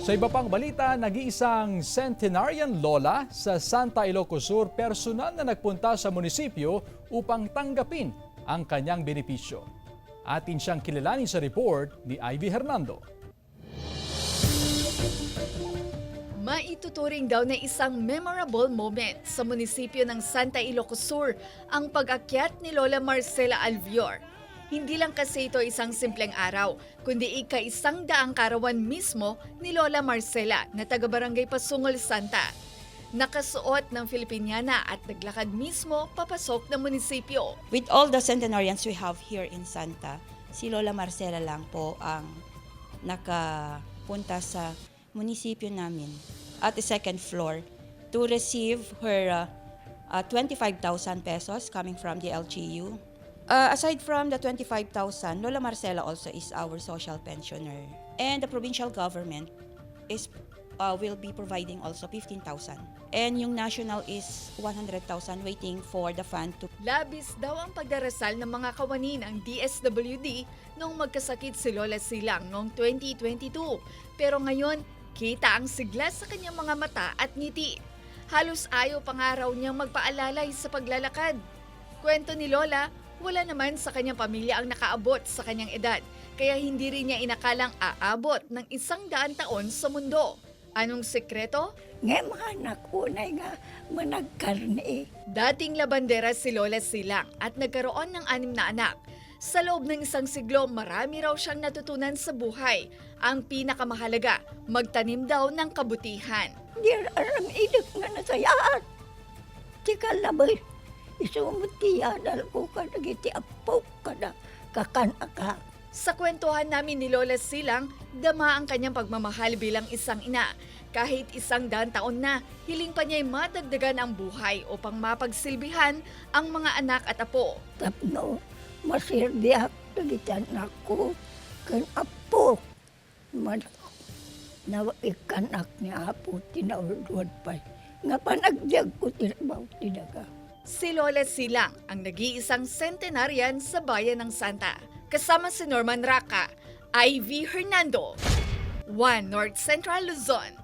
Sa iba pang balita, nag-iisang centenarian lola sa Santa Ilocos Sur personal na nagpunta sa munisipyo upang tanggapin ang kanyang benepisyo. Atin siyang kilalanin sa report ni Ivy Hernando. Maituturing daw na isang memorable moment sa munisipyo ng Santa Ilocos Sur ang pag-akyat ni Lola Marcela Alvior. Hindi lang kasi ito isang simpleng araw, kundi ika-100 karawan mismo ni Lola Marcela na taga-barangay Pasungol Santa. Nakasuot ng Filipiniana at naglakad mismo papasok ng munisipyo. With all the centenarians we have here in Santa, si Lola Marcela lang po ang nakapunta sa munisipyo namin at the second floor to receive her 25,000 pesos coming from the LGU. Aside from the 25,000, Lola Marcela also is our social pensioner. And the provincial government is will be providing also 15,000. And yung national is 100,000 waiting for the fund to. Labis daw ang pagdarasal ng mga kawani ng DSWD nung magkasakit si Lola Silang noong 2022. Pero ngayon, kita ang sigla sa kanyang mga mata at ngiti. Halos ayaw pangaraw niyang magpaalalay sa paglalakad. Kwento ni Lola, wala naman sa kanyang pamilya ang nakaabot sa kanyang edad, kaya hindi rin niya inakalang aabot ng 100 taon sa mundo. Anong sekreto? Nga mga anak ko na nga managkarni. Dating labandera si Lola Silang at nagkaroon ng 6 na anak. Sa loob ng 1 siglo, marami raw siyang natutunan sa buhay. Ang pinakamahalaga, magtanim daw ng kabutihan. Di aram idik nga nasayaan. Tika labay. Isumutiya dal ko ka nagiti apo ka na kakanaka. Sa kwentuhan namin ni Lola Silang, dama ang kanyang pagmamahal bilang isang ina. Kahit 100 taon na, hiling pa niya'y madagdagan ang buhay upang mapagsilbihan ang mga anak at apo. Tapno, masirbiak nagitan ako kan apo. Nawikanak niya apo tinaulduan pa. Nga panagdiag ko tinabaw tinaga. Si Lola Silang ang nag-iisang centenarian sa bayan ng Santa. Kasama si Norman Raca, Ivy Hernando, 1 North Central Luzon.